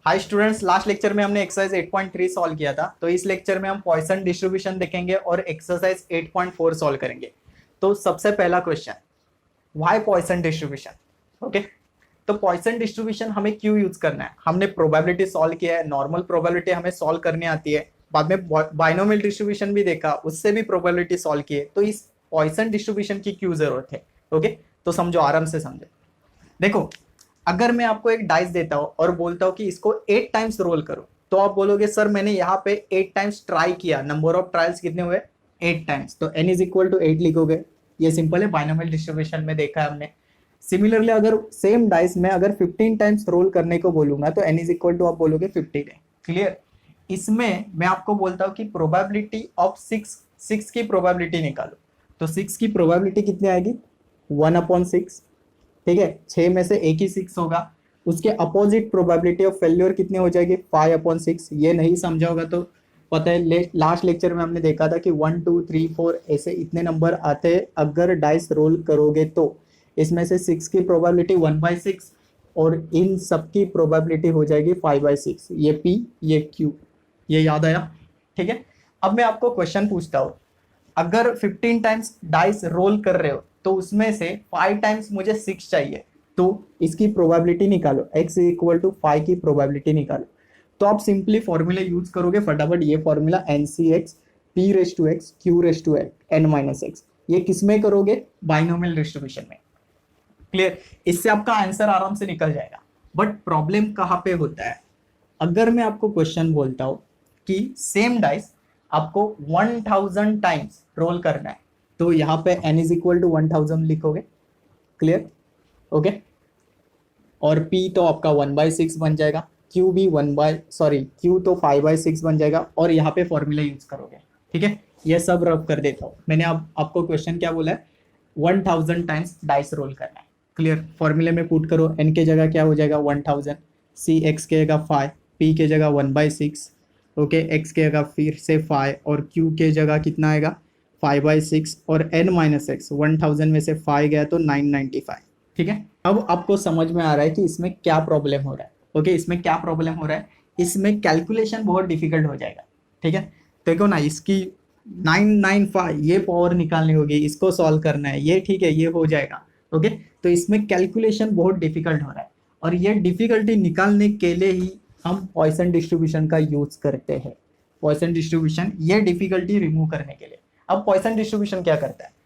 Hi students, last lecture में हमने exercise 8.3 solve किया था। तो इस लेक्चर में हम पॉइसन डिस्ट्रीब्यूशन देखेंगे और एक्सरसाइज 8.4 सॉल्व करेंगे। तो सबसे पहला question, why Poisson distribution. Okay, तो पॉइसन डिस्ट्रीब्यूशन हमें क्यों यूज करना है? हमने प्रोबेबिलिटी सॉल्व किया है, नॉर्मल प्रोबेबिलिटी हमें सॉल्व करनी आती है, बाद में बाइनोमियल डिस्ट्रीब्यूशन भी देखा, उससे भी प्रोबेबिलिटी सॉल्व की है। तो इस पॉइसन डिस्ट्रीब्यूशन की क्यों जरूरत है? ओके, तो समझो, आराम से समझो। देखो, अगर मैं आपको एक डाइस देता हूं और बोलता हूं कि इसको 8 टाइम्स रोल करो, तो आप बोलोगे सर मैंने यहाँ पे 8 टाइम्स ट्राई किया, नंबर ऑफ ट्रायल्स कितने हुए? 8 टाइम्स, तो n इज इक्वल टू 8 लिखोगे। ये सिंपल है, बाइनोमियल डिस्ट्रीब्यूशन में देखा है हमने। सिमिलरली अगर सेम डाइस में अगर 15 टाइम्स रोल करने को बोलूंगा तो n इज इक्वल टू आप बोलोगे 15 है। क्लियर? इसमें मैं आपको बोलता हूँ कि प्रोबेबिलिटी ऑफ 6 की प्रोबेबिलिटी निकालो, तो 6 की प्रोबेबिलिटी कितनी आएगी? 1/6। ठीक है, 6 में से एक ही 6 होगा। उसके अपोजिट प्रोबेबिलिटी ऑफ फेल्योर कितनी हो जाएगी? 5/6। ये नहीं समझा होगा तो पता है, लास्ट लेक्चर में हमने देखा था कि 1 2 3 4 ऐसे इतने नंबर आते हैं अगर डाइस रोल करोगे तो। इसमें से 6 की प्रोबेबिलिटी 1/6 और इन सब की प्रोबेबिलिटी हो जाएगी 5/6। ये P, ये Q। ये याद आया? ठीक है, अब मैं आपको क्वेश्चन पूछता हूँ, अगर 15 टाइम्स डाइस रोल कर रहे हो तो उसमें से 5 टाइम्स मुझे 6 चाहिए, तो इसकी प्रोबेबिलिटी निकालो, x इक्वल टू 5 की प्रोबेबिलिटी निकालो। तो आप सिंपली फॉर्मूला यूज करोगे फटाफट, ये formula NCx p raise to x q raise to n minus x। ये किस में करोगे? बाइनोमियल डिस्ट्रीब्यूशन में। क्लियर? इससे आपका आंसर आराम से निकल जाएगा। बट प्रॉब्लम कहाँ पे होता है? अगर मैं आपको क्वेश्चन बोलता हूं कि सेम डाइस आपको 1000 टाइम्स रोल करना है, तो यहाँ पे n इज इक्वल टू 1000 लिखोगे। क्लियर? ओके, और p तो आपका 1/6 बन जाएगा, q भी q तो 5/6 बन जाएगा, और यहाँ पे फॉर्मूला यूज करोगे। ठीक है, ये सब रब कर देता हूँ मैंने। अब आपको क्वेश्चन क्या बोला है? 1000 टाइम्स डाइस रोल करना है। क्लियर? फॉर्मूले में पुट करो, n के जगह क्या हो जाएगा? 1000, c x के जगह 5, p के जगह 1/6, ओके, x के जगह फिर से 5 और q के जगह कितना आएगा? 5/6 और n माइनस एक्स। 1000 में से 5 गया तो 995। ठीक है, अब आपको समझ में आ रहा है कि इसमें क्या प्रॉब्लम हो रहा है। ओके, इसमें क्या प्रॉब्लम हो रहा है? इसमें कैलकुलेशन बहुत डिफिकल्ट हो जाएगा। ठीक है, देखो ना, इसकी 995 ये पावर निकालनी होगी, इसको सॉल्व करना है, ये ठीक है, ये हो जाएगा। ओके, तो इसमें कैलकुलेशन बहुत डिफिकल्ट हो रहा है, और ये डिफिकल्टी निकालने के लिए ही हम पॉइसन डिस्ट्रीब्यूशन का यूज करते हैं। पॉइसन डिस्ट्रीब्यूशन ये डिफिकल्टी रिमूव करने के लिए। अब पॉइसन डिस्ट्रीब्यूशन क्या करता है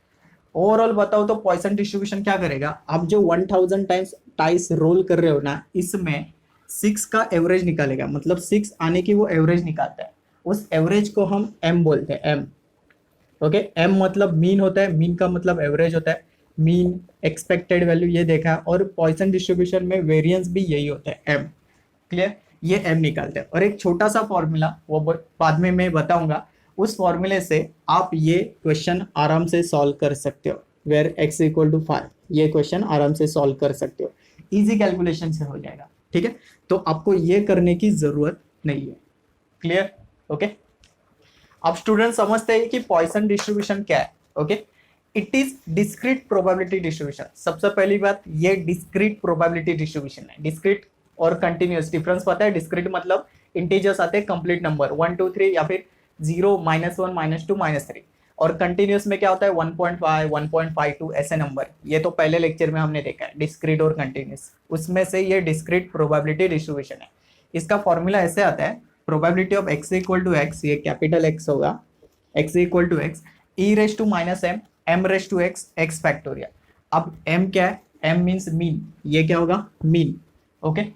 ओवरऑल बताओ तो? पॉइसन डिस्ट्रीब्यूशन क्या करेगा? आप जो 1000 टाइम्स टाइस रोल कर रहे हो ना, इसमें 6 का एवरेज निकालेगा, मतलब 6 आने की वो एवरेज निकालता है। उस एवरेज को हम m बोलते हैं, m। ओके, m मतलब मीन होता है, मीन का मतलब एवरेज होता है, मीन एक्सपेक्टेड वैल्यू ये देखा है, और पॉइसन डिस्ट्रीब्यूशन में वेरिएंस भी यही होता है, m। क्लियर? ये m निकालते हैं, और एक छोटा सा फॉर्मूला वो बाद में मैं बताऊंगा, उस फॉर्मूले से आप ये क्वेश्चन आराम से सॉल्व कर सकते हो, वेयर x इक्वल टू 5। ये क्वेश्चन आराम से सॉल्व कर सकते हो, इजी कैलकुलेशन से हो जाएगा। ठीक है, तो आपको ये करने की जरूरत नहीं है। क्लियर? ओके, अब स्टूडेंट समझते हैं कि पॉइसन डिस्ट्रीब्यूशन क्या है। Okay, it is discrete probability distribution. सबसे पहली बात, ये डिस्क्रीट प्रोबेबिलिटी डिस्ट्रीब्यूशन है। डिस्क्रीट और कंटिन्यूअस डिफरेंस पता है? डिस्क्रीट मतलब इंटीजर्स आते हैं कंप्लीट नंबर 1 2 3 या फिर 0 -1 -2 -3, और कंटिन्यूअस में क्या होता है? 1.5 1.52 ऐसे नंबर। ये तो पहले लेक्चर में हमने देखा है, डिस्क्रीट और कंटिन्यूअस। उसमें से ये डिस्क्रीट प्रोबेबिलिटी डिस्ट्रीब्यूशन है। इसका फॉर्मूला ऐसे आता है, probability of x equal to x, ये कैपिटल X होगा, x equal to x e raise to minus m m raise to x x factorial. अब m क्या है? m मीन्स मीन, ये क्या होगा? मीन। ओके,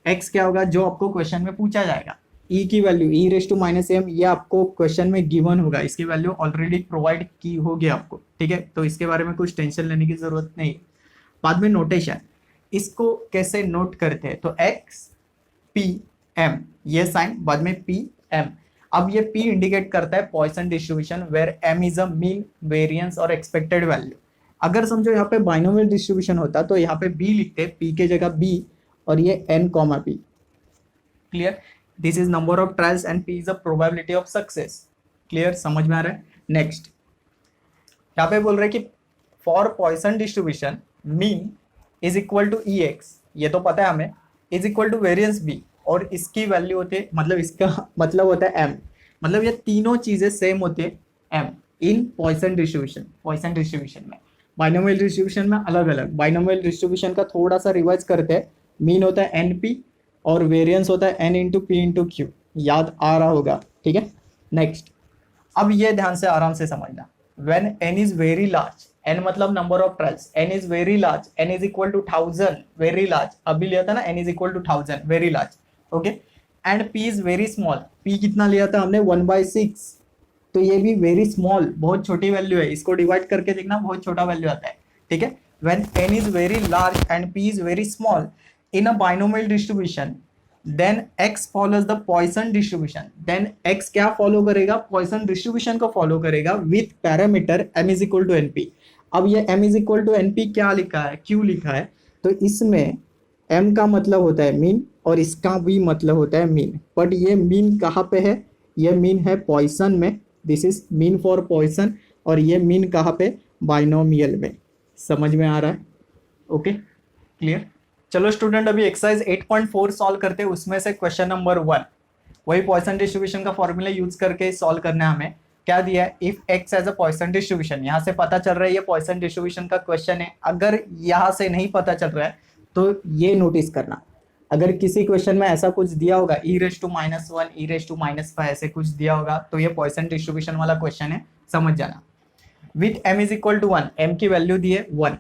x क्या होगा? जो आपको क्वेश्चन में पूछा जाएगा। e की value e raise to minus m, ये आपको क्वेश्चन में गिवन होगा, इसकी वैल्यू ऑलरेडी प्रोवाइड की होगी आपको। ठीक है, तो इसके बारे में कुछ टेंशन लेने की जरूरत नहीं। बाद में नोटेशन, इसको कैसे नोट करते हैं? तो x p m, ये साइन, बाद में p m। अब ये p इंडिकेट करता है Poisson distribution, where m is a mean, variance और एक्सपेक्टेड वैल्यू। अगर समझो यहाँ पे बाइनोमियल डिस्ट्रीब्यूशन होता तो यहाँ पे b लिखते, p के जगह b, और ये n comma p। Clear? This is number of trials and p is a probability of success. Clear? समझ में आ रहा है? नेक्स्ट, यहाँ पे बोल रहे कि for Poisson distribution mean is equal to ex, ये तो पता है हमें, is equal to variance b। और इसकी वैल्यू होती है, मतलब इसका मतलब होता है m, मतलब ये तीनों चीजें सेम होती है m इन पॉइसन डिस्ट्रीब्यूशन। पॉइसन डिस्ट्रीब्यूशन में, बाइनोमियल डिस्ट्रीब्यूशन में अलग अलग। बाइनोमियल डिस्ट्रीब्यूशन का थोड़ा सा रिवाइज करते हैं। मीन होता है np और वेरिएंस होता है n into P into Q, याद आ रहा होगा, ठीक है। नेक्स्ट, अब ये ध्यान से आराम से समझना, when n is very large, n मतलब number of trials, n is very large, n is equal to 1000, very large, अभी लिया था ना n is equal to 1000, very large, okay. And p is very small, p कितना लिया था हमने 1/6, तो ये भी वेरी स्मॉल, बहुत छोटी वैल्यू है, इसको डिवाइड करके देखना बहुत छोटा वैल्यू आता है, ठीक है। when n is very large and p is very small in a binomial distribution, then x follows the Poisson distribution, then x क्या फॉलो करेगा, Poisson distribution को फॉलो करेगा with parameter m is equal to np। अब ये m is equal to np क्या लिखा है, q लिखा है, तो इसमें m का मतलब होता है मीन और इसका भी मतलब होता है मीन, बट ये मीन कहाँ पे है, ये मीन है पॉइसन में, this is mean for Poisson, और ये मीन कहाँ पे, बाइनोमियल में। समझ में आ रहा है, ओके, क्लियर। चलो स्टूडेंट, अभी एक्सरसाइज 8.4 सॉल्व करते हैं, उसमें से क्वेश्चन नंबर 1 वही पॉइसन डिस्ट्रीब्यूशन का फॉर्मूला यूज करके सॉल्व करना है हमें। क्या दिया है, if X as a Poisson distribution, यहाँ से पता चल रहा है ये पॉइसन डिस्ट्रीब्यूशन का क्वेश्चन है। अगर यहाँ से नहीं पता चल रहा है तो ये नोटिस करना, अगर किसी क्वेश्चन में ऐसा कुछ दिया होगा e⁻⁻1 e⁻⁵ ऐसे कुछ दिया होगा तो ये पॉइसन डिस्ट्रीब्यूशन वाला क्वेश्चन है, समझ जाना। With m is equal to 1, m की वैल्यू दी है 1,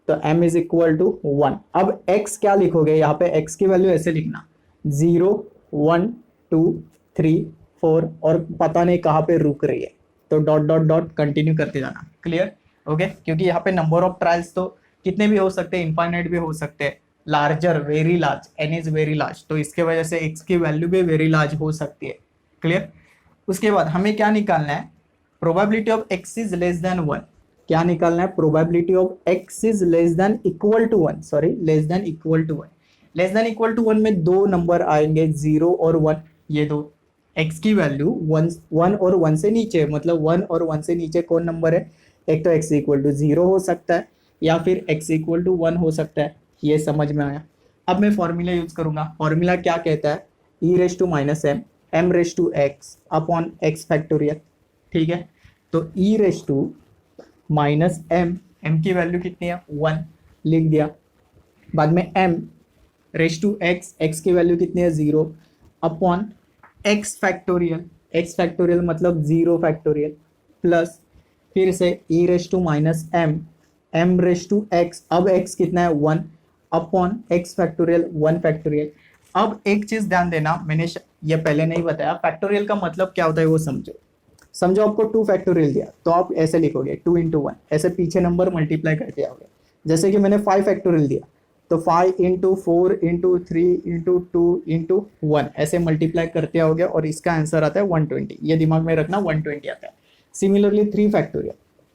तो m इज इक्वल टू 1। अब x क्या लिखोगे, यहाँ पे x की वैल्यू ऐसे लिखना 0 1 2 3 4 और पता नहीं कहाँ पे रुक रही है, तो डॉट डॉट डॉट कंटिन्यू करते जाना, क्लियर, ओके। क्योंकि यहाँ पे नंबर ऑफ ट्रायल्स तो कितने भी हो सकते हैं, इनफाइनाइट भी हो सकते हैं, larger, very large, n is very large, तो इसके वजह से x की वैल्यू भी वेरी लार्ज हो सकती है, क्लियर। उसके बाद हमें क्या निकालना है, probability of x is less than 1। क्या निकालना है, probability of x is less than equal to 1, sorry less than equal to 1। Less than equal to 1 में दो नंबर आएंगे 0 और 1, ये दो, x की वैल्यू 1 और 1 से नीचे, मतलब 1 और 1 से नीचे कौन नंबर है, एक तो x इक्वल टू 0 हो सकता है या फिर x इक्वल टू 1 हो सकता है, ये समझ में आया। अब मैं फॉर्मूला यूज करूंगा, फॉर्मूला क्या कहता है, e⁻m m⁻x upon x factorial, ठीक है। तो e⁻m, m की वैल्यू कितनी है 1 लिख दिया, बाद में m⁻x, x की वैल्यू कितनी है 0 upon x factorial, x factorial मतलब 0 फैक्टोरियल, प्लस फिर से e⁻m m⁻x, अब x कितना है 1 अपॉन x फैक्टोरियल 1 फैक्टोरियल। अब एक चीज ध्यान देना, मैंने ये पहले नहीं बताया, फैक्टोरियल का मतलब क्या होता है वो समझो। आपको 2 फैक्टोरियल दिया तो आप ऐसे लिखोगे 2 इंटू 1, ऐसे पीछे नंबर मल्टीप्लाई करते आओगे। जैसे कि मैंने 5 फैक्टोरियल दिया तो 5 इंटू 4 इंटू 3 इंटू 2 इंटू 1 ऐसे मल्टीप्लाई करते आओगे और इसका आंसर आता है 120, ये दिमाग में रखना 120 आता है। सिमिलरली 3 फैक्टोरियल,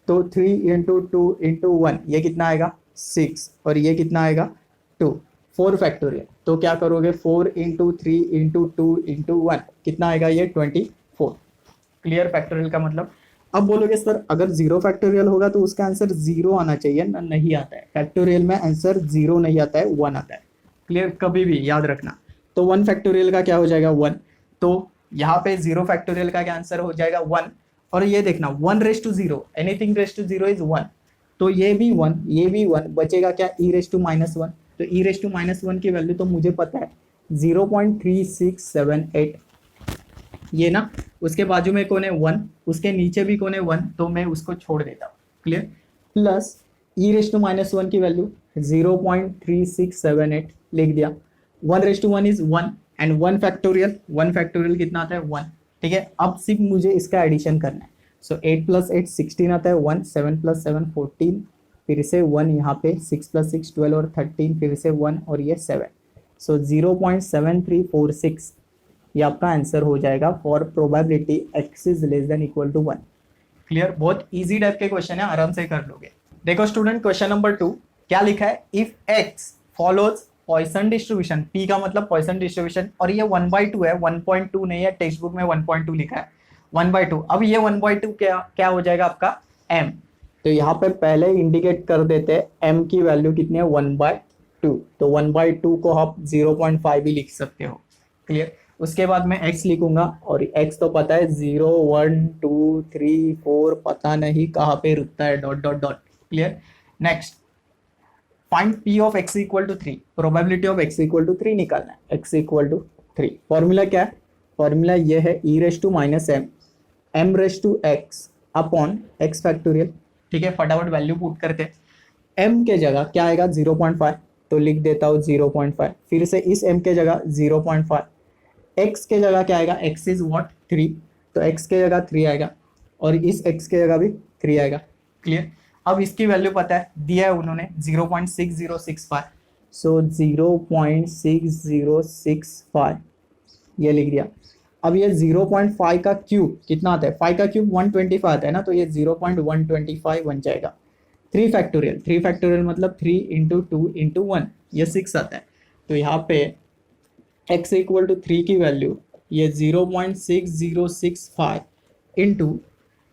तो 3 इंटू 2 इंटू 1 ये कितना आएगा 6 और ये कितना आएगा 2। 4 फैक्टोरियल, तो क्या करोगे 4 इंटू 3 इंटू 2 इंटू 1 कितना आएगा ये 24, क्लियर फैक्टोरियल का मतलब। अब बोलोगे सर अगर 0 फैक्टोरियल होगा तो उसका आंसर 0 आना चाहिए ना, नहीं आता है, फैक्टोरियल में आंसर 0 नहीं आता है 1 आता है, क्लियर, कभी भी याद रखना। तो 1 फैक्टोरियल का क्या हो जाएगा 1, तो यहाँ पे 0 फैक्टोरियल का क्या आंसर हो जाएगा 1, और ये देखना 1/0, एनीथिंग रेस टू 0 इज 1, तो ये भी 1 ये भी 1, बचेगा क्या e⁻1, तो e⁻1 की वैल्यू तो मुझे पता है 0.3678, ये ना, उसके बाजू में कौन है 1, उसके नीचे भी कौन है 1, तो मैं उसको छोड़ देता हूँ, क्लियर, प्लस e⁻1 की वैल्यू 0.3678 लिख दिया, 1/1 इज 1 एंड 1 फैक्टोरियल कितना आता है 1, ठीक है। अब सिर्फ मुझे इसका एडिशन करना है, सो 8 + 8 16 आता है 1, 7 + 7 14, फिर से 1 यहाँ पे, 6 + 6 12 और 13, फिर से 1 और ये 7, सो 0.7346 ये आपका आंसर हो जाएगा for probability x is less than equal to 1, clear. बहुत इजी टाइप के क्वेश्चन है, आराम से कर लोगे। देखो स्टूडेंट, क्वेश्चन नंबर 2 क्या लिखा है, if x follows Poisson distribution, p का मतलब पॉइसन डिस्ट्रीब्यूशन, और ये 1/2 है, 1.2 नहीं है, टेक्स्ट बुक में 1.2 लिखा है, 1/2। अब ये 1/2 क्या हो जाएगा आपका m, तो यहाँ पे पहले इंडिकेट कर देते हैं m की वैल्यू कितनी है 1/2, तो 1/2 को आप 0.5 भी लिख सकते हो, क्लियर। उसके बाद मैं x लिखूंगा और x तो पता है 0 1 2 3 4 पता नहीं कहाँ पे रुकता है, dot dot dot. Clear. Next find p of x equal to 3, probability of x equal to 3 निकालना है। x इक्वल टू 3 फॉर्मूला क्या है, फॉर्मूला ये है e raise to minus m m raise to x upon x factorial. ठीक है, फटाफट value put करते हैं। m के जगह क्या आएगा 0.5, तो लिख देता हूँ 0.5, फिर से इस m के जगह 0.5, x के जगह क्या आएगा, x इज व्हाट 3, तो x के जगह 3 आएगा और इस x के जगह भी 3 आएगा। क्लियर। अब इसकी वैल्यू पता है, दिया है उन्होंने 0.6065, सो 0.6065 ये लिख दिया। अब ये 0.5 का क्यूब कितना आता है, 5 का क्यूब 125 आता है ना, तो ये 0.125 बन जाएगा। 3 फैक्टोरियल, 3 फैक्टोरियल मतलब 3 इंटू 2 इंटू 1, ये 6 आता है। तो यहाँ पे x इक्वल टू 3 की वैल्यू ये 0.6065 इंटू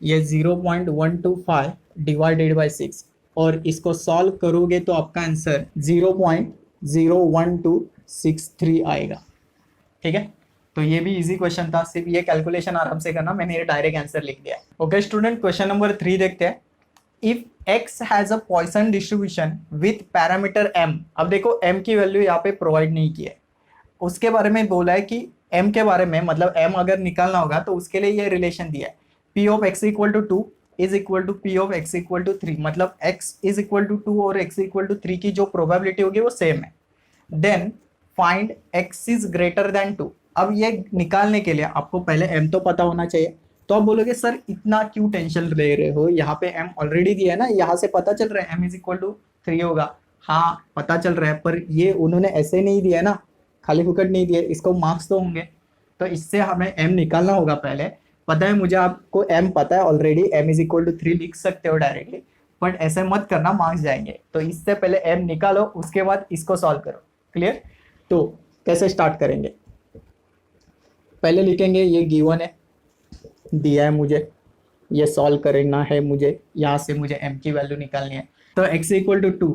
ये 0.125 डिवाइडेड बाई 6, और इसको सॉल्व करोगे तो आपका आंसर 0.01263 आएगा। ठीक है, तो ये भी इजी क्वेश्चन था, सिर्फ ये कैलकुलेशन आराम से करना, मैंने ये डायरेक्ट आंसर लिख दिया। ओके स्टूडेंट, क्वेश्चन नंबर 3 देखते हैं। If x has a Poisson distribution with parameter m, अब देखो m की वैल्यू यहाँ पे प्रोवाइड नहीं की है, उसके बारे में बोला है कि m के बारे में, मतलब m अगर निकालना होगा तो उसके लिए ये रिलेशन दिया है, p of x equal to 2 is equal to p of x equal to 3, मतलब x इज इक्वल टू 2 और x इक्वल टू 3 की जो प्रोबेबिलिटी होगी वो सेम है। Then find x is greater than 2। अब ये निकालने के लिए आपको पहले m तो पता होना चाहिए, तो आप बोलोगे सर इतना क्यों टेंशन ले रहे हो, यहाँ पे m ऑलरेडी दिया है ना, यहाँ से पता चल रहा है m इज इक्वल टू 3 होगा। हाँ पता चल रहा है, पर ये उन्होंने ऐसे नहीं दिया ना, खाली फुकट नहीं दिया, इसको मार्क्स तो होंगे, तो इससे हमें m निकालना होगा पहले। पता है मुझे, आपको m पता है already, m is equal to 3 लिख सकते हो डायरेक्टली, बट ऐसे मत करना, मार्क्स जाएंगे। तो इससे पहले m निकालो, उसके बाद इसको सॉल्व करो। क्लियर। तो कैसे स्टार्ट करेंगे, पहले लिखेंगे ये गिवन है, दिया है मुझे, ये सॉल्व करना है मुझे, यहाँ से मुझे m की वैल्यू निकालनी है। तो x इक्वल टू 2,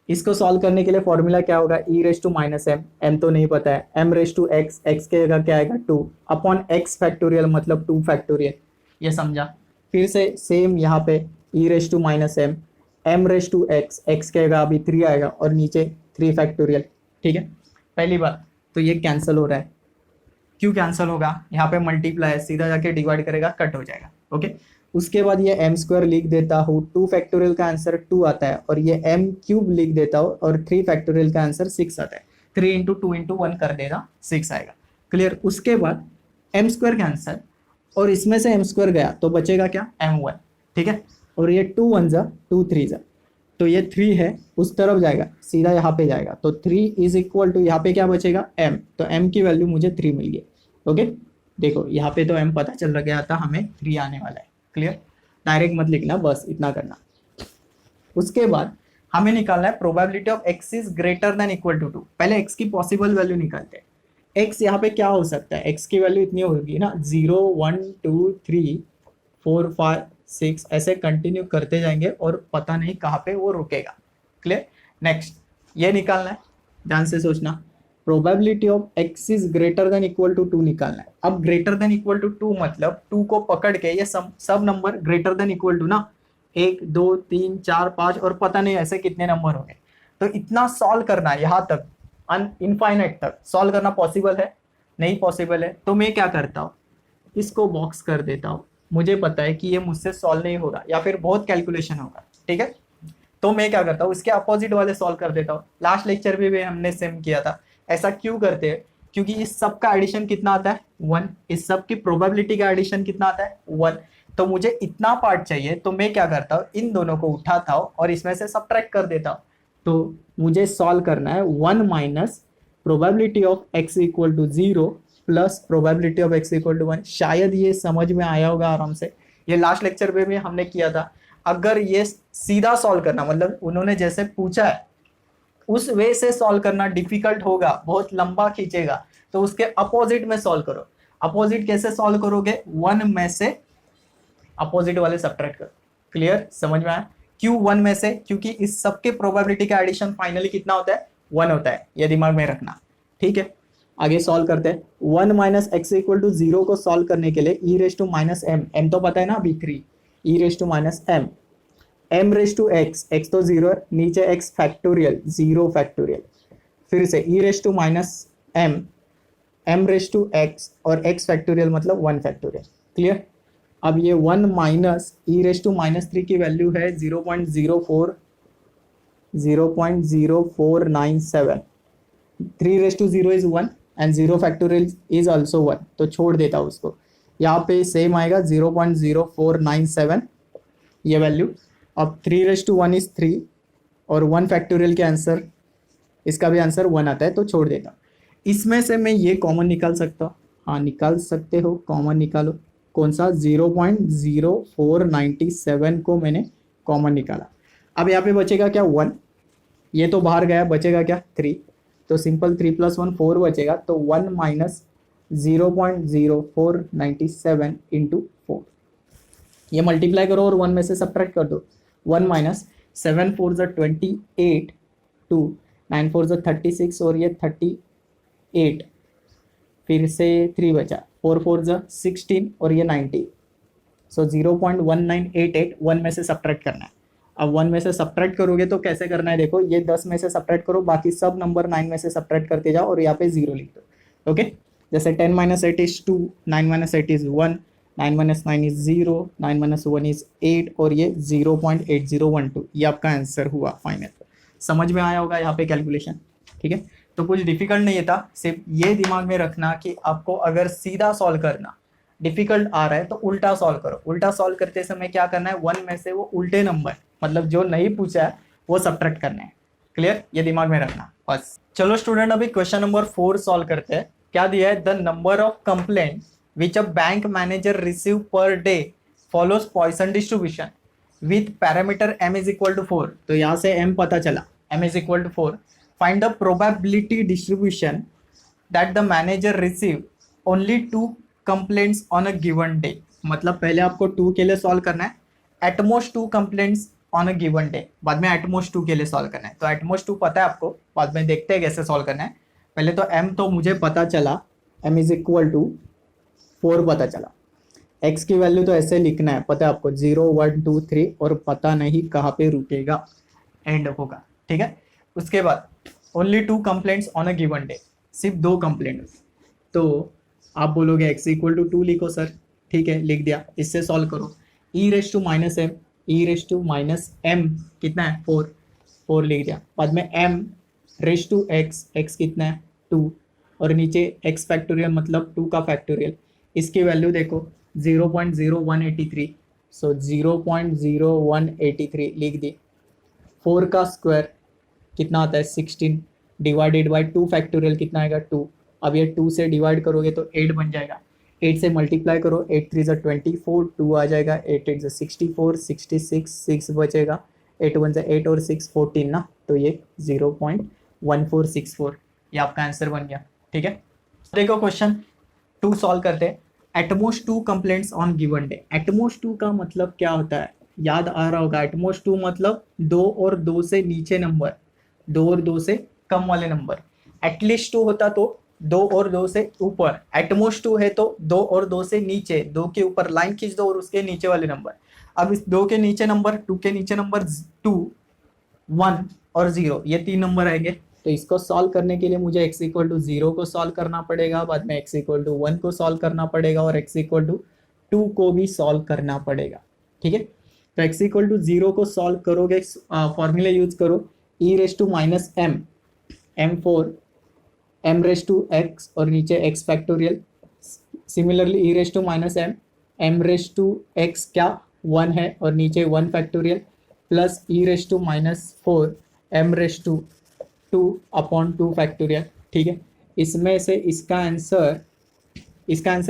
इसको सॉल्व करने के लिए फॉर्मूला क्या होगा, e raise to minus m, m तो नहीं पता है, m raise to x, x के जगह क्या आएगा 2 अपॉन x फैक्टोरियल मतलब 2 फैक्टोरियल, ये समझा। फिर से सेम यहाँ पे e raise to minus m, m raise to x, x के जगह अभी 3 आएगा और नीचे 3 फैक्टोरियल। ठीक है, पहली बात तो ये कैंसिल हो रहा है, क्यों कैंसिल होगा, यहाँ पे मल्टीप्लाई है, सीधा जाके डिवाइड करेगा, कट हो जाएगा। ओके, उसके बाद ये m स्क्वायर लिख देता हूँ, 2 फैक्टोरियल का आंसर 2 आता है, और ये m क्यूब लिख देता हूँ, और 3 फैक्टोरियल का आंसर 6 आता है, 3 इंटू 2 इंटू 1 कर देगा, 6 आएगा। क्लियर। उसके बाद m स्क्वायर का आंसर, और इसमें से m स्क्वायर गया तो बचेगा क्या, m1। ठीक है, और ये 2 1 जा 2 3 जा, तो ये 3 है, उस तरफ जाएगा, सीधा यहाँ पे जाएगा, तो 3 इज इक्वल टू यहाँ पे क्या बचेगा m, तो m की वैल्यू मुझे 3 मिल गई। ओके, देखो यहाँ पे तो m पता चल गया था, हमें 3 आने वाला है। क्लियर, डायरेक्ट मत लिखना, बस इतना करना। उसके बाद हमें निकालना है probability of x is greater than equal to 2। पहले x की पॉसिबल वैल्यू निकालते हैं। x यहाँ पे क्या हो सकता है, x की वैल्यू इतनी होगी ना, 0 1 2 3 4 5 6 ऐसे कंटिन्यू करते जाएंगे और पता नहीं कहाँ पे वो रुकेगा। क्लियर। नेक्स्ट ये निकालना है, ध्यान से सोचना, probability of x is greater than equal to 2 निकालना है। अब ग्रेटर देन इक्वल टू 2 मतलब 2 को पकड़ के ये सब number greater than equal to ना, 1 2 3 4 5 और पता नहीं ऐसे कितने नंबर होंगे, तो इतना सॉल्व करना है, यहाँ तक इनफाइनाइट तक सॉल्व करना पॉसिबल है, नहीं पॉसिबल है। तो मैं क्या करता हूँ, इसको बॉक्स कर देता हूँ, मुझे पता है कि ये मुझसे सॉल्व नहीं होगा या फिर बहुत कैलकुलेशन होगा। ठीक है, तो मैं क्या करता हूँ, इसके अपोजिट वाले सॉल्व कर देता हूँ। लास्ट लेक्चर में भी हमने सेम किया था। ऐसा क्यों करते हैं, क्योंकि इस सब का एडिशन कितना आता है 1, इस सब की प्रोबेबिलिटी का एडिशन कितना आता है 1, तो मुझे इतना पार्ट चाहिए, तो मैं क्या करता हूँ, इन दोनों को उठाता हूँ और इसमें से सबट्रैक्ट कर देता हूँ। तो मुझे सॉल्व करना है 1 minus probability of x equal to 0 plus probability of x equal to 1। शायद ये समझ में आया होगा आराम से, ये लास्ट लेक्चर में भी हमने किया था। अगर ये सीधा सॉल्व करना, मतलब उन्होंने जैसे पूछा है उस वे से सॉल्व करना डिफिकल्ट होगा, बहुत लंबा खींचेगा, तो उसके अपोजिट में सॉल्व करो। अपोजिट कैसे सॉल्व करोगे, 1 में से अपोजिट वाले सब्ट्रैक्ट करो। क्लियर, समझ में आया। क्यों 1 में से, क्योंकि इस सब के प्रोबेबिलिटी का एडिशन फाइनली कितना होता है 1 होता है, ये दिमाग में रखना। ठीक है, आगे सॉल्व करते हैं। 1 माइनस एक्स इक्वल टू 0 को सॉल्व करने के लिए e raise to minus m, m तो पता है ना अभी 3, e raise to minus m, m raise to x, x तो 0 है, नीचे एक्स फैक्टोरियल 0 फैक्टोरियल, फिर से e raise to minus m, m raise to x और एक्स फैक्टोरियल मतलब 1 फैक्टोरियल। क्लियर। अब ये 1 minus e raise to minus 3 की वैल्यू है 0.0497, 3 raise to 0 is 1 and 0 factorial is also 1, तो छोड़ देता हूँ उसको। यहाँ पे सेम आएगा 0.0497 ये वैल्यू। अब 3 रेस टू 1 इज 3 और 1 फैक्टोरियल के आंसर, इसका भी आंसर 1 आता है, तो छोड़ देता हूँ। इसमें से मैं ये कॉमन निकाल सकता हूँ, हाँ निकाल सकते हो, कॉमन निकालो। कौन सा? 0.0497 को मैंने कॉमन निकाला। अब यहाँ पे बचेगा क्या? 1, ये तो बाहर गया, बचेगा क्या? 3, तो सिंपल 3 + 1 4 बचेगा, तो 1 माइनस 0.0497 इंटू 4, ये मल्टीप्लाई करो और 1 में से सब्ट्रैक्ट कर दो। 1 माइनस 7 4 ज़ा 28, 2 9 4 ज़ा 36 और ये 38, फिर से 3 बचा, 4 4 ज़ा 16 और ये 90, सो 0.1988 1 में से सब्ट्रैक्ट करना है। अब 1 में से सब्ट्रैक्ट करोगे तो कैसे करना है देखो, ये 10 में से सब्ट्रैक्ट करो, बाकी सब नंबर 9 में से सब्ट्रैक्ट करते जाओ और यहाँ पे 0 लिख दो। ओके, जैसे 10 minus 8 is 2, 9 minus 8 is 1, 9 minus 9 is 0, 9 minus 1 is 8 और ये 0.8012, ये आपका आंसर हुआ फाइनल। समझ में आया होगा यहाँ पे कैलकुलेशन, ठीक है। तो कुछ डिफिकल्ट नहीं था, सिर्फ ये दिमाग में रखना कि आपको अगर सीधा सॉल्व करना डिफिकल्ट आ रहा है तो उल्टा सॉल्व करो। उल्टा सॉल्व करते समय क्या करना है, 1 में से वो उल्टे नंबर मतलब जो नहीं पूछा है वो सब्ट्रैक्ट करना है। क्लियर, ये दिमाग में रखना बस। चलो स्टूडेंट, अभी क्वेश्चन नंबर 4 सॉल्व करते हैं। क्या दिया है? The number of complaint which a bank manager receive per day follows Poisson distribution with parameter m is equal to 4। तो यहाँ से m पता चला, m is equal to 4। Find the probability distribution that the manager receive only 2 complaints on a given day. मतलब पहले आपको 2 के लिए सॉल्व करना है, at most 2 complaints on a given day, बाद में एटमोस्ट 2 के लिए सॉल्व करना है। तो एटमोस्ट 2 पता है आपको, बाद में देखते हैं कैसे सॉल्व करना है। पहले तो m तो मुझे पता चला, m इज इक्वल टू 4 पता चला। x की वैल्यू तो ऐसे लिखना है, पता है आपको 0 1 2 3 और पता नहीं कहाँ पे रुकेगा, एंड होगा, ठीक है। उसके बाद only 2 complaints on a given day, सिर्फ 2 कंप्लेंट। तो आप बोलोगे x इक्वल टू 2 लिखो सर, ठीक है लिख दिया। इससे सॉल्व करो, e raise to minus m, e raise to minus m कितना है? 4, 4 लिख दिया। बाद में m raise to x, x कितना है? 2 और नीचे x फैक्टोरियल मतलब 2 का फैक्टोरियल, इसकी वैल्यू देखो 0.0183, सो 0.0183 लिख दी। 4 का स्क्वायर कितना आता है? 16 डिवाइडेड बाई 2 फैक्टोरियल कितना आएगा? 2। अब ये 2 से डिवाइड करोगे तो 8 बन जाएगा, 8 से मल्टीप्लाई करो, 8 3 ज़ा 24, 2 आ जाएगा, 8 8 ज़ा 64, 66, 6 बचेगा, 8 1 ज़ा 8 और 6 14 ना, तो ये 0.1464 ये आपका आंसर बन गया, ठीक है। देखो क्वेश्चन 2 सॉल्व करते हैं। At most 2 complaints on given day. At most 2 का मतलब क्या होता है? याद आ रहा होगा, एटमोस्ट 2 मतलब 2 और 2 से नीचे नंबर, 2 और 2 से कम वाले नंबर। एटलीस्ट 2 होता तो 2 और 2 से ऊपर, एटमोस्ट 2 है तो 2 और 2 से नीचे, 2 के ऊपर लाइन खींच दो और उसके नीचे वाले नंबर। अब इस 2 के नीचे नंबर, 2 के नीचे नंबर 2 1 और 0, ये 3 नंबर आएंगे। तो इसको सॉल्व करने के लिए मुझे x इक्वल टू 0 को सॉल्व करना पड़ेगा, बाद में x इक्वल टू 1 को सॉल्व करना पड़ेगा और x इक्वल टू 2 को भी सॉल्व करना पड़ेगा, ठीक है। तो x इक्वल टू 0 को सॉल्व करोगे, फॉर्मूला यूज करो, e raise to minus m, m4 m raise to x और नीचे x factorial. Similarly e raise to minus m, m raise to x क्या 1 है और नीचे 1 factorial plus e raise to minus 4 m raise to 2 upon 2 factorial, ठीक है। इसमें से इसका आंसर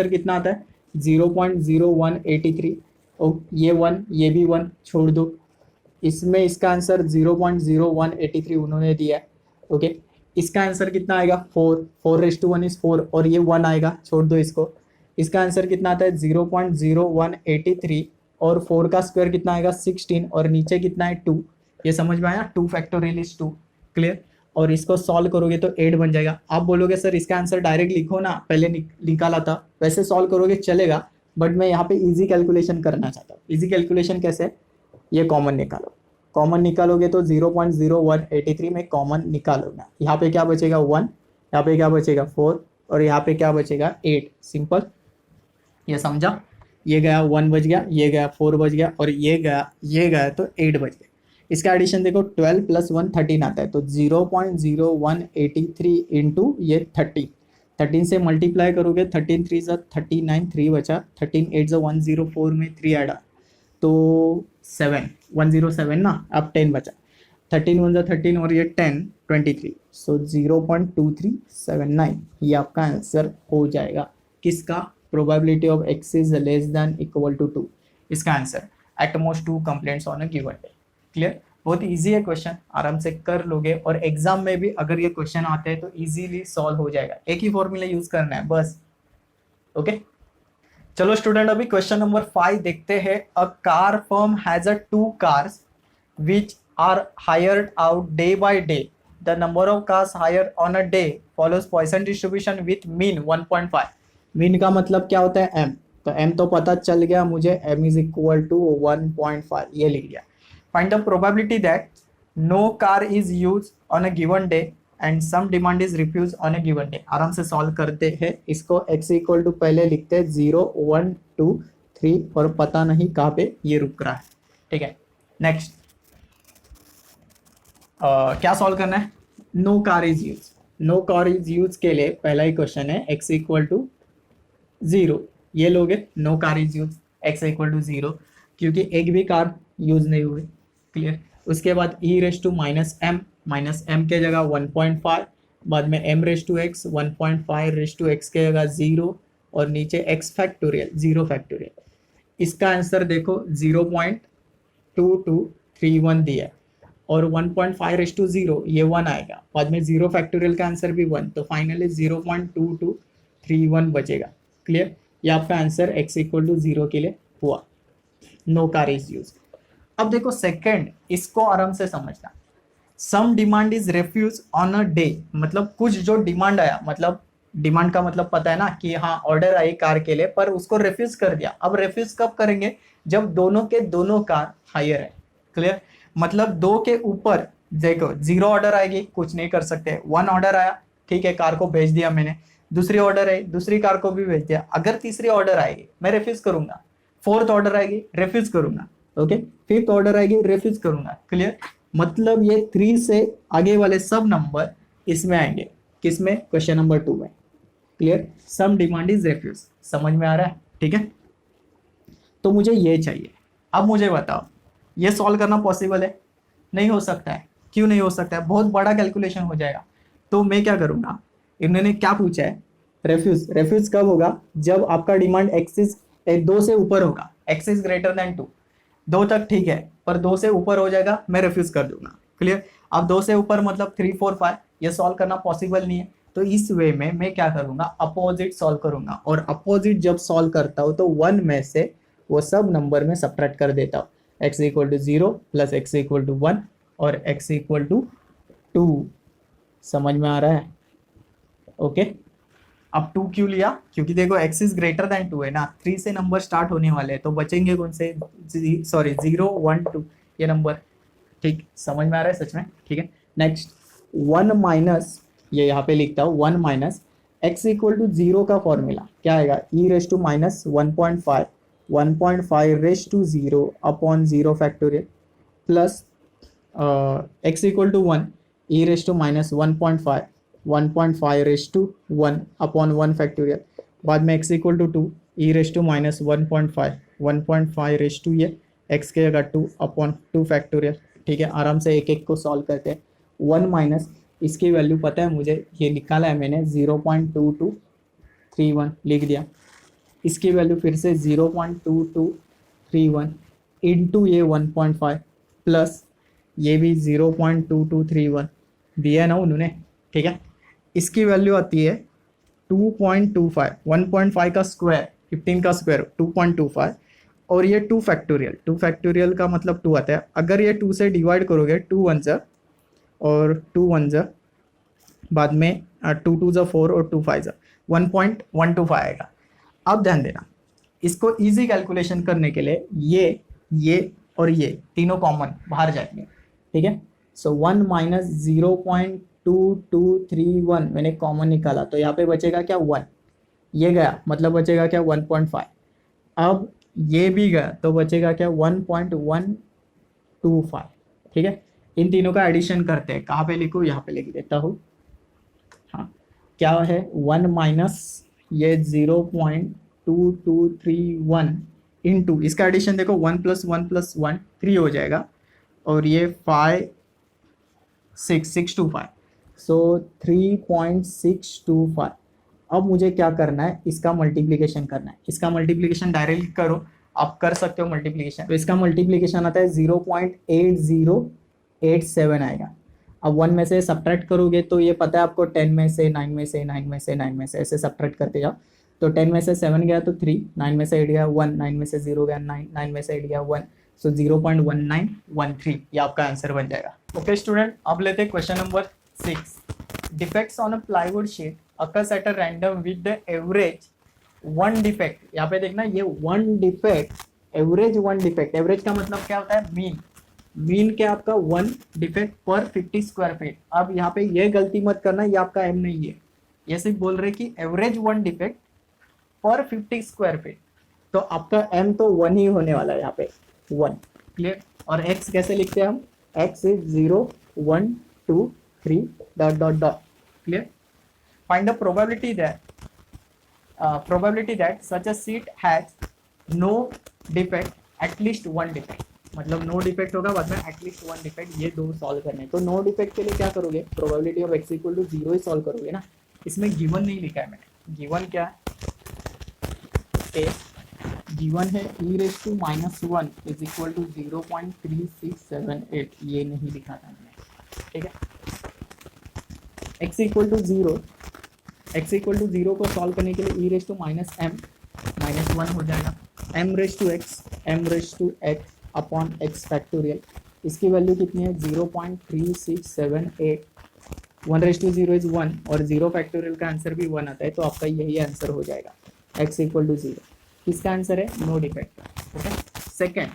कितना आता है? 0.0183 और ये 1 ये भी 1 छोड़ दो, इसमें इसका आंसर 0.0183 उन्होंने दिया है, ओके। इसका आंसर कितना आएगा? 4, 4 रेस टू 1 इज 4 और ये 1 आएगा, छोड़ दो इसको। इसका आंसर कितना आता है? 0.0183 और 4 का स्क्वायर कितना आएगा? 16 और नीचे कितना है? 2। ये समझ में आया? 2 फैक्टोरियल इज 2, क्लियर। और इसको सॉल्व करोगे तो 8 बन जाएगा। आप बोलोगे सर इसका आंसर डायरेक्ट लिखो ना, पहले निकाला था, वैसे सॉल्व करोगे चलेगा, बट मैं यहाँ पे इजी कैलकुलेशन करना चाहता हूँ। इजी कैलकुलेशन कैसे, ये कॉमन निकालो, कॉमन निकालोगे तो 0.0183 में कॉमन निकालोगे, यहाँ पे क्या बचेगा 1, यहाँ पे क्या बचेगा 4 और यहाँ पे क्या बचेगा 8। सिंपल, ये समझा, ये गया 1 बच गया, ये गया 4 बच गया और ये गया तो 8 बच गया। इसका एडिशन देखो 12 + 1 13 आता है, तो 0.0183 इंटू ये 13 से मल्टीप्लाई करोगे, 13 3 ज़ा 39, 3 बचा, 13 8 ज़ा 104 में 3 ऐड तो 7 107 ना, अब 10 बचा, 13 1 ज़ा 13 और ये 10 23, सो 0.2379 ये आपका आंसर हो जाएगा। किसका, probability of x is less than equal to 2, इसका answer at most 2 complaints on a given day. Clear, बहुत इजी है क्वेश्चन, आराम से कर लोगे और एग्जाम में भी अगर ये क्वेश्चन आते हैं तो इजीली सॉल्व हो जाएगा, एक ही फॉर्मूला यूज करना है बस। ओके चलो स्टूडेंट, अभी क्वेश्चन नंबर 5 देखते हैं। A car firm has a 2 cars which are hired out day by day. The number of cars hired on a day follows Poisson distribution with mean 1.5. Mean का मतलब क्या होता है m, तो m तो पता चल गया मुझे, m इज इक्वल टू 1.5, ये लिख दिया। Find the probability that no car is use on a given day and some demand is refuse on a given day. आराम से सॉल्व करते हैं इसको, x इक्वल टू पहले लिखते हैं 0 1 2 3 और पता नहीं कहाँ पे ये रुक रहा है। ठीक है, नेक्स्ट क्या सॉल्व करना है, no car is use. No car is use के लिए पहला ही क्वेश्चन है x इक्वल टू 0, ये लोगे no car is use, x equal to 0 क्योंकि एक भी कार यूज नहीं हुई। क्लियर, उसके बाद e raise to minus m के जगह 1.5, बाद में m raise to x 1.5 raise to x के जगह 0 और नीचे x फैक्टोरियल 0 फैक्टोरियल। इसका आंसर देखो 0.2231 दिया और 1.5 रेस टू 0 ये 1 आएगा, बाद में 0 फैक्टोरियल का आंसर भी 1, तो फाइनली 0.2231 बचेगा। क्लियर, ये आपका आंसर x इक्वल टू 0 के लिए हुआ, नो कार इज यूज। अब देखो सेकंड, इसको आराम से समझना। Some demand is refuse on a day, मतलब कुछ जो डिमांड आया, मतलब डिमांड का मतलब पता है ना कि हाँ ऑर्डर आई कार के लिए पर उसको रिफ्यूज कर दिया। अब रिफ्यूज कब करेंगे, जब दोनों के दोनों कार हायर है। क्लियर, मतलब 2 के ऊपर देखो 0 ऑर्डर आएगी, कुछ नहीं कर सकते, 1 ऑर्डर आया, ठीक है कार को भेज दिया मैंने, दूसरी ऑर्डर है दूसरी कार को भी भेज दिया, अगर तीसरी ऑर्डर आएगी मैं रिफ्यूज करूंगा, 4th ऑर्डर आएगी रिफ्यूज करूंगा, ओके 5th ऑर्डर आएगी रिफ्यूज करूंगा। क्लियर, मतलब ये 3 से आगे वाले सब नंबर इसमें आएंगे, किसमें, क्वेश्चन नंबर 2 में। Clear, some demand is refuse, समझ में आ रहा है। ठीक है, तो मुझे ये चाहिए। अब मुझे बताओ ये सॉल्व करना पॉसिबल है, नहीं हो सकता है। क्यों नहीं हो सकता है, बहुत बड़ा कैलकुलेशन हो जाएगा। तो मैं क्या करूंगा, इन्होंने क्या पूछा है, रेफ्यूज। रेफ्यूज कब होगा, जब आपका डिमांड एक्सिस 2 से ऊपर होगा, एक्स इज ग्रेटर देन 2, 2 तक ठीक है, पर 2 से ऊपर हो जाएगा मैं रेफ्यूज कर दूंगा। क्लियर, अब 2 से ऊपर मतलब 3 4 5, ये सॉल्व करना पॉसिबल नहीं है। तो इस वे में मैं क्या करूंगा, अपोजिट सॉल्व करूंगा, और अपोजिट जब सॉल्व करता हूँ तो 1 में से वो सब नंबर में सब्ट्रैक्ट कर देता हूँ, x equal to 0 plus x equal to 1 और x इक्वल टू 2। समझ में आ रहा है। ओके, अब 2 क्यों लिया, क्योंकि देखो x इज ग्रेटर देन 2 है ना, 3 से नंबर स्टार्ट होने वाले हैं, तो बचेंगे कौन से, सॉरी 0 1 2 ये नंबर। ठीक, समझ में आ रहा है सच में। ठीक है, नेक्स्ट 1 माइनस, ये यहाँ पे लिखता हूँ 1 माइनस x इक्वल टू 0 का फॉर्मूला क्या आएगा, e raise to minus 1.5 1.5 raise to 0 upon 0 factorial plus x equal to 1 e raise to minus 1.5 raise to 1 upon 1 factorial, बाद में x equal to 2 e raise to minus 1.5 raise to ये x के जगह 2 upon 2 factorial. ठीक है, आराम से एक एक को सॉल्व करते हैं। 1 माइनस, इसकी वैल्यू पता है मुझे, ये निकाला है मैंने 0.2231 लिख दिया। इसकी वैल्यू फिर से 0.2231 इंटू ये 1.5 प्लस ये भी 0.2231 दिया ना उन्होंने। ठीक है, इसकी वैल्यू आती है 2.25, 1.5 का स्क्वायर 15 का स्क्वायर 2.25 और ये 2 फैक्टोरियल, 2 फैक्टोरियल का मतलब 2 आता है। अगर ये 2 से डिवाइड करोगे 2 1 जा और 2 1 जा बाद में 2 2 4 और 2 5 1.125 आएगा। अब ध्यान देना, इसको इजी कैलकुलेशन करने के लिए ये और ये तीनों कॉमन बाहर जाएंगे, ठीक है। सो 1 माइनस 0.2231 मैंने कॉमन निकाला, तो यहाँ पे बचेगा क्या 1, ये गया मतलब बचेगा क्या 1.5। अब ये भी गया तो बचेगा क्या 1.125, ठीक है। इन तीनों का एडिशन करते हैं, कहाँ पे लिखूँ, यहाँ पे लिख देता हूँ। हाँ, क्या है 1 माइनस ये 0.2231 इंटू इसका एडिशन देखो 1 + 1 + 1 3 हो जाएगा, और ये 625, सो 3.625। अब मुझे क्या करना है, इसका मल्टीप्लिकेशन करना है। इसका मल्टीप्लिकेशन डायरेक्टली करो, आप कर सकते हो मल्टीप्लिकेशन। तो इसका मल्टीप्लिकेशन आता है 0.8087 आएगा। अब 1 में से सब्ट्रैक्ट करोगे तो ये पता है आपको 10 में से 9 में से 9 में से 9 में से ऐसे सब्ट्रैक्ट करते जाओ। तो 10 में से 7 गया तो 3, 9 में से 8 गया 1, 9 में से 0 गया 9, 9 में से 8 गया 1, सो 0.1913 ये आपका आंसर बन जाएगा। ओके स्टूडेंट, अब लेते हैं question number 6। Defects on a plywood sheet occurs at a random with the average one defect। यहाँ पे देखना, ये one defect, average one defect, average का मतलब क्या होता है मीन, मीन क्या आपका 1 डिफेक्ट पर 50 स्क्वायर फीट। अब यहाँ पे ये गलती मत करना, ये आपका एम नहीं है, ये सिर्फ बोल रहे कि एवरेज 1 डिफेक्ट पर 50 स्क्वायर फीट, तो आपका एम तो 1 ही होने वाला है यहाँ पे 1, क्लियर। और एक्स कैसे लिखते हैं हम, x is 0 1 2 3 dot dot dot, clear. Find the probability that such a sheet has no defect, at least one defect। मतलब नो डिफेक्ट होगा, बाद में एटलीस्ट 1 डिफेक्ट, ये दो सॉल्व करने। तो नो डिफेक्ट के लिए क्या करोगे, probability of x equal to 0 ही सॉल्व करोगे ना। इसमें गिवन नहीं लिखा है मैंने, गिवन क्या है, गिवन है e⁻⁻1 इज इक्वल टू 0.3678, ये नहीं लिखा था मैंने, ठीक है। x equal to 0, x equal to 0 को सॉल्व करने के लिए e⁻m-1 हो जाएगा, m⁻x अपॉन x फैक्टोरियल। इसकी वैल्यू कितनी है 0.3678, 1/0 इज 1 और 0 फैक्टोरियल का आंसर भी 1 आता है, तो आपका यही आंसर हो जाएगा x इक्वल टू 0। किसका आंसर है, नो डिफेक्ट, ओके। सेकेंड,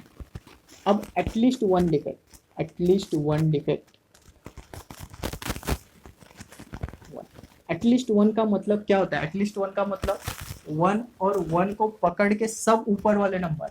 अब at least 1 defect, at least 1 defect, at least 1 का मतलब क्या होता है, एटलीस्ट 1 का मतलब 1 और 1 को पकड़ के सब ऊपर वाले नंबर,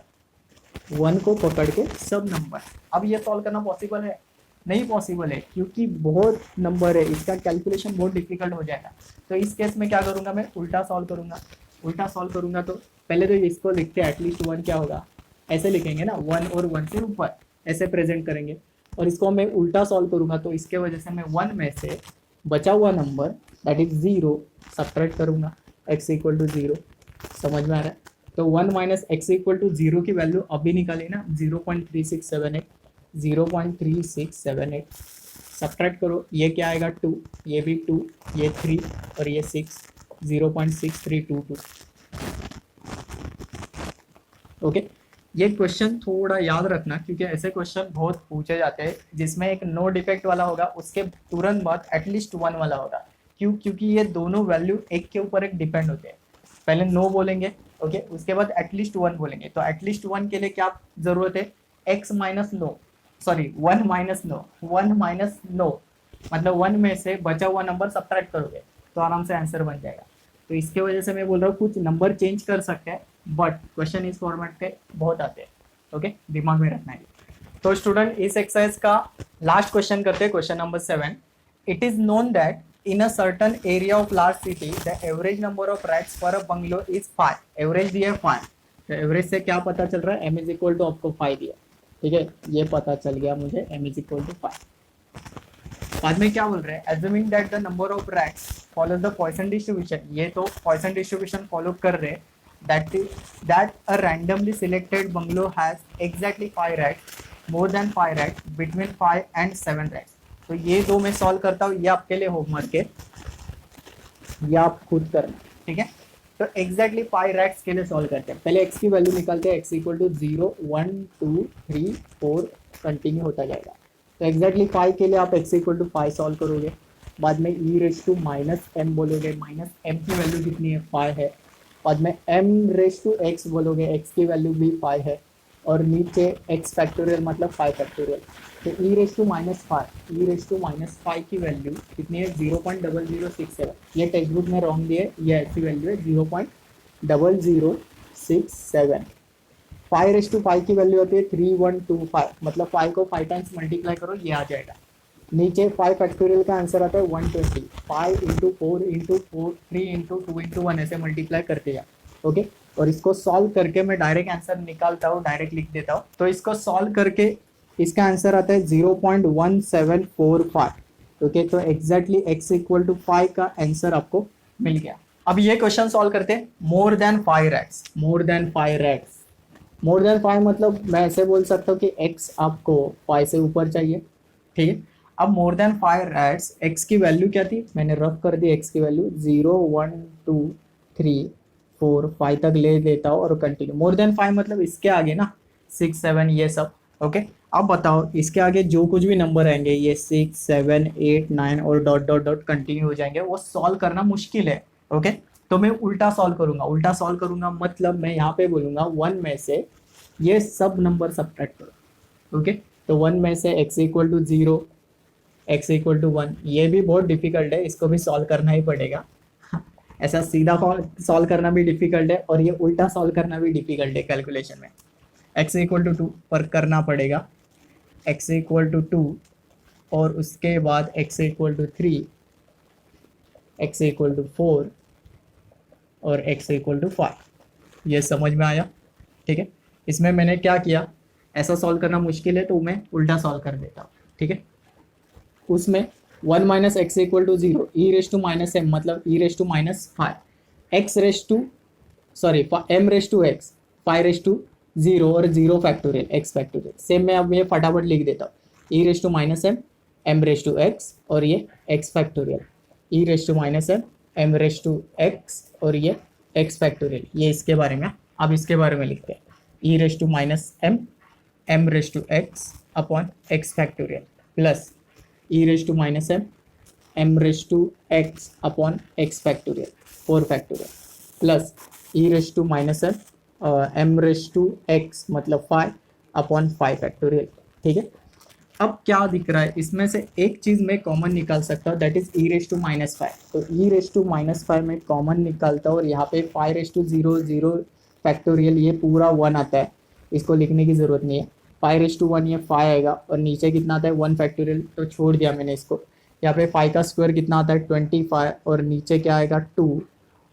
1 को पकड़ के सब नंबर। अब ये सॉल्व करना पॉसिबल है, नहीं पॉसिबल है, क्योंकि बहुत नंबर है, इसका कैलकुलेशन बहुत डिफिकल्ट हो जाएगा। तो इस केस में क्या करूंगा, मैं उल्टा सॉल्व करूंगा। उल्टा सॉल्व करूंगा तो पहले तो इसको लिखते हैं, एटलीस्ट 1 क्या होगा, ऐसे लिखेंगे ना, 1 और 1 से ऊपर ऐसे प्रेजेंट करेंगे, और इसको मैं उल्टा सॉल्व करूंगा तो इसके वजह से मैं 1 में से बचा हुआ नंबर दैट इज 0 सब्ट्रैक्ट करूंगा, x इक्वल टू 0। समझ में आ रहा है। तो 1 माइनस x इक्वल टू 0 की वैल्यू अभी निकाली ना, 0.3678, 0.3678 सब्ट्रैक्ट करो, ये क्या आएगा 2, ये भी 2, ये 3 और ये 6, 0.6322, ओके। ये क्वेश्चन थोड़ा याद रखना, क्योंकि ऐसे क्वेश्चन बहुत पूछे जाते हैं जिसमें एक नो डिफेक्ट वाला होगा, उसके तुरंत बाद एटलीस्ट 1 वाला होगा। क्यों, क्योंकि ये दोनों वैल्यू एक के ऊपर एक डिपेंड होते हैं। पहले नो बोलेंगे, ओके, उसके बाद एटलीस्ट 1 बोलेंगे। तो एटलीस्ट 1 के लिए क्या जरूरत है, x minus no, sorry 1 minus no, 1 minus no मतलब 1 में से बचा हुआ नंबर सब्ट्रैक्ट करोगे तो आराम से आंसर बन जाएगा। तो इसके वजह से मैं बोल रहा हूँ कुछ नंबर चेंज कर सकते हैं, बट क्वेश्चन इस फॉर्मेट के बहुत आते हैं, ओके, दिमाग में रखना है। तो स्टूडेंट, इस एक्सरसाइज का लास्ट क्वेश्चन करते हैं, question number 7। It is known that in a certain area of large city the average number of rats per a bungalow is 5। Average दिया है 5, तो एवरेज से क्या पता चल रहा है, m इज इक्वल टू आपको 5 दिया, ठीक है, ये पता चल गया मुझे m इज इक्वल टू 5। बाद में क्या बोल रहे हैं, assuming that the number of rats follows the Poisson distribution, ये तो Poisson distribution फॉलो कर रहे हैं, that a randomly selected bungalow has exactly 5 rats, more than 5 rats, between 5 and 7 rats। तो ये दो मैं सॉल्व करता हूँ, ये आपके लिए होमवर्क है, ये आप खुद करना, ठीक है। तो एग्जैक्टली 5 रैट्स के लिए सॉल्व करते हैं। पहले x की वैल्यू निकालते हैं, x इक्वल टू 0 1 2 3 4 कंटिन्यू होता जाएगा। तो एग्जैक्टली 5 के लिए आप x इक्वल टू 5 सॉल्व करोगे, बाद में ई रेस टू माइनस एम बोलोगे, माइनस एम की वैल्यू कितनी है 5 है, बाद में एम रेस टू एक्स बोलोगे, एक्स की वैल्यू भी 5 है, और नीचे एक्स फैक्टोरियल मतलब 5 फैक्टोरियल। तो e raise to minus 5, e raise to minus 5 की वैल्यू कितनी है 0.0067। ये टेक्स्ट बुक में रॉन्ग दिए, ये ऐसी वैल्यू है 0.0067। 5 रेस टू 5 की वैल्यू होती है 3125, मतलब 5 को 5 टाइम्स मल्टीप्लाई करो ये आ जाएगा। नीचे 5 फैक्टोरियल का आंसर आता है 120, 5 इंटू 4 इंटू 4 3 इंटू 2 इंटू 1 ऐसे मल्टीप्लाई करते हैं। ओके, और इसको सॉल्व करके मैं डायरेक्ट आंसर निकालता हूँ, डायरेक्ट लिख देता हूँ। तो इसको सॉल्व करके इसका आंसर आता है 0.1745। ओके, तो एग्जैक्टली x इक्वल टू 5 का आंसर आपको मिल गया। अब ये क्वेश्चन सॉल्व करते हैं। More than 5 rats, more than 5 rats, more than 5 मतलब मैं ऐसे बोल सकता हूँ कि x आपको 5 से ऊपर चाहिए, ठीक है। अब मोर देन 5 रैट्स, x की वैल्यू क्या थी, मैंने रफ कर दी x की वैल्यू 0 1 2 3 4 5 तक ले लेता हूँ और कंटिन्यू। मोर देन 5 मतलब इसके आगे ना 6 7 ये सब। ओके, अब बताओ इसके आगे जो कुछ भी नंबर आएंगे ये 6 7 8 9 और डॉट डॉट डॉट कंटिन्यू हो जाएंगे, वो सॉल्व करना मुश्किल है। ओके, तो मैं उल्टा सॉल्व करूंगा, उल्टा सॉल्व करूंगा मतलब मैं यहाँ पे बोलूंगा 1 में से ये सब नंबर सब्ट्रैक्ट करो। ओके, तो 1 में से x equal to 0, x equal to 1, ये भी बहुत डिफिकल्ट है, इसको भी सॉल्व करना ही पड़ेगा। ऐसा सीधा सॉल्व करना भी डिफिकल्ट है और ये उल्टा सॉल्व करना भी डिफिकल्ट है कैलकुलेशन में। x इक्वल टू 2 पर करना पड़ेगा, x इक्वल टू 2 और उसके बाद x equal to 3, x equal to 4 और x इक्वल टू 5। ये समझ में आया, ठीक है। इसमें मैंने क्या किया, ऐसा सॉल्व करना मुश्किल है तो मैं उल्टा सॉल्व कर देता हूँ, ठीक है। उसमें 1 minus x equal to 0, e raise to minus m मतलब e raise to minus 5, x raise to sorry m raise to x, 5 raise to 0 और 0 फैक्टोरियल एक्स फैक्टोरियल। सेम मैं अब ये फटाफट लिख देता हूँ, e raise to minus m, m raise to x और ये x factorial, e raise to minus m, m raise to x और ये एक्स फैक्टोरियल। ये इसके बारे में, अब इसके बारे में लिखते हैं, e raise to minus m, m raise to x upon x factorial plus e raise to minus m, m raise to x upon x factorial 4 factorial plus e raise to minus m, m raise to x मतलब 5 upon 5 factorial, ठीक है। अब क्या दिख रहा है, इसमें से एक चीज़ मैं कॉमन निकाल सकता हूँ, that is e raise to minus 5। तो ई रेस टू माइनस 5 में कॉमन निकालता हूँ और यहाँ पे 5 रेस टू 0 0 फैक्टोरियल ये पूरा 1 आता है, इसको लिखने की ज़रूरत नहीं है। 5 रेस टू 1 ये 5 आएगा और नीचे कितना आता है 1 फैक्टोरियल, तो छोड़ दिया मैंने इसको। यहाँ पे 5 का स्क्वायर कितना आता है 25 और नीचे क्या आएगा 2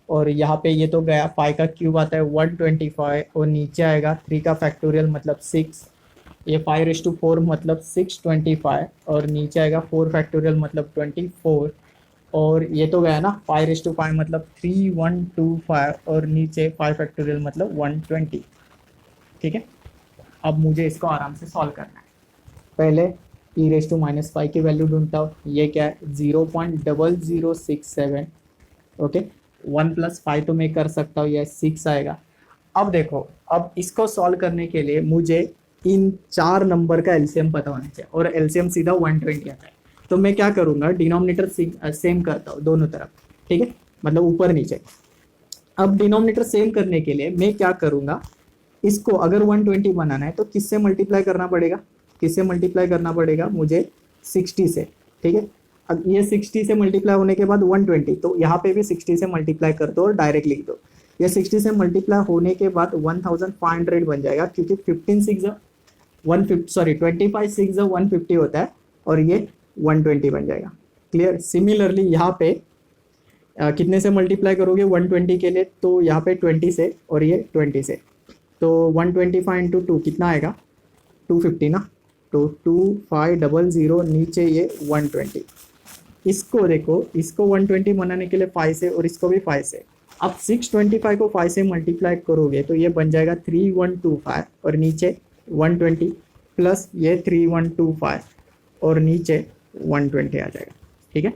और यहाँ पे ये तो गया, 5 का क्यूब आता है 125 और नीचे आएगा 3 का फैक्टोरियल मतलब 6, ये 5 रेस टू 4 मतलब 625 और नीचे आएगा 4 फैक्टोरियल मतलब 24 और ये तो गया ना 5 रेस टू 5 मतलब 3125 और नीचे 5 फैक्टोरियल मतलब 120, ठीक है। अब मुझे इसको आराम से सॉल्व करना है। पहले ई रेस टू माइनस 5 की वैल्यू ढूंढता हूँ, ये क्या है 0.0067। ओके, 1 प्लस 5 तो मैं कर सकता हूँ, यह 6 आएगा। अब देखो, अब इसको सॉल्व करने के लिए मुझे इन 4 नंबर का एलसीएम पता होना चाहिए और एलसीएम सीधा 120 आता है। तो मैं क्या करूँगा, डिनोमिनेटर सेम करता हूँ दोनों तरफ, ठीक है, मतलब ऊपर नीचे। अब डिनोमिनेटर सेम करने के लिए मैं क्या करूँगा, इसको अगर 120 बनाना है तो किससे मल्टीप्लाई करना पड़ेगा, किससे मल्टीप्लाई करना पड़ेगा मुझे 60 से, ठीक है। अब ये 60 से मल्टीप्लाई होने के बाद 120, तो यहाँ पे भी 60 से मल्टीप्लाई कर दो और डायरेक्ट लिख दो। ये 60 से मल्टीप्लाई होने के बाद 1500 बन जाएगा क्योंकि 15 6 150 सॉरी 25 6 150 होता है और ये 120 बन जाएगा। क्लियर। सिमिलरली यहाँ पे कितने से मल्टीप्लाई करोगे 120 के लिए, तो यहाँ पे 20 से और ये 20 से, तो 125 इंटू 2 कितना आएगा 250 ना, तो 2500 नीचे ये 120। इसको देखो, इसको 120 बनाने के लिए 5 से और इसको भी 5 से। अब 625 को 5 से मल्टीप्लाई करोगे तो ये बन जाएगा 3125 और नीचे 120 प्लस ये 3125 और नीचे 120 आ जाएगा, ठीक है।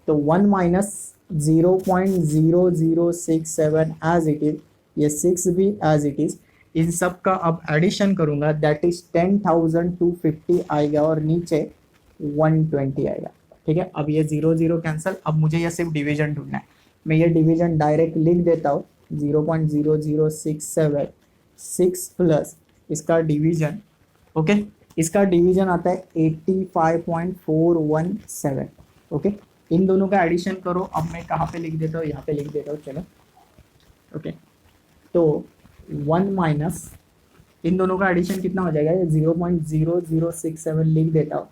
तो 1 माइनस 0.0067 एज इट इज, ये 6 भी एज इट इज, इन सब का अब एडिशन करूंगा दैट इज 10,250 आएगा और नीचे 120 आएगा। ठीक है। अब ये 0 0 कैंसिल, अब मुझे ये सिर्फ डिवीजन ढूंढना है। मैं ये डिवीजन डायरेक्ट लिख देता हूँ, 0.0067 प्लस इसका डिवीजन, ओके, इसका डिवीजन आता है 85.417, ओके। इन दोनों का एडिशन करो। अब मैं कहाँ पे लिख देता हूँ, यहाँ पे लिख देता हूँ, चलो, ओके। तो 1 माइनस इन दोनों का एडिशन कितना हो जाएगा, ये 0.0067 लिख देता हूँ,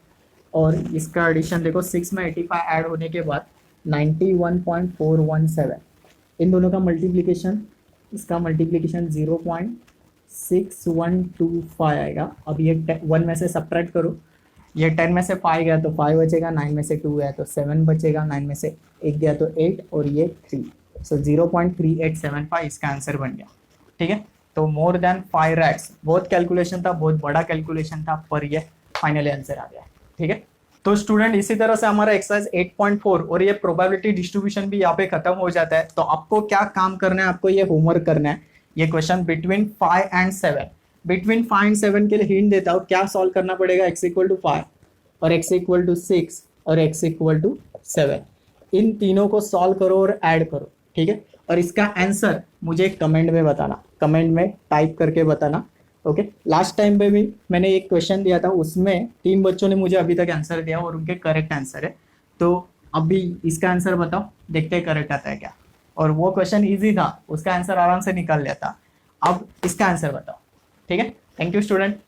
और इसका एडिशन देखो 6 में 85 ऐड होने के बाद 91.417, इन दोनों का मल्टीप्लिकेशन, इसका मल्टीप्लिकेशन 0.6125 आएगा। अब ये 1 में से सब्ट्रैक्ट करो, ये 10 में से 5 गया तो 5 बचेगा, 9 में से 2 गया तो 7 बचेगा, 9 में से 1 गया तो 8, और ये 3, सो 0.3875 इसका आंसर बन गया, ठीक है। तो मोर देन 5 रैक्स, बहुत कैलकुलेशन था, बहुत बड़ा कैलकुलेशन था, पर ये फाइनली आंसर आ गया, ठीक है। तो स्टूडेंट इसी तरह से हमारा एक्सरसाइज 8.4 और ये प्रोबेबिलिटी डिस्ट्रीब्यूशन भी यहाँ पे खत्म हो जाता है। तो आपको क्या काम करना है, आपको ये होमवर्क करना है, ये question between 5 and 7, between 5 and 7 के लिए हिंट देता हूँ, क्या सॉल्व करना पड़ेगा, x = 5 और x = 6 और x = 7, इन तीनों को सॉल्व करो और ऐड करो, ठीक है। और इसका आंसर मुझे कमेंट में बताना, कमेंट में टाइप करके बताना, ओके। लास्ट टाइम पे भी मैंने एक क्वेश्चन दिया था, उसमें 3 बच्चों ने मुझे अभी तक आंसर दिया और उनके करेक्ट आंसर है। तो अभी इसका आंसर बताओ, देखते हैं करेक्ट आता है क्या। और वो क्वेश्चन इजी था, उसका आंसर आराम से निकाल लिया था। अब इसका आंसर बताओ, ठीक है। Thank you student.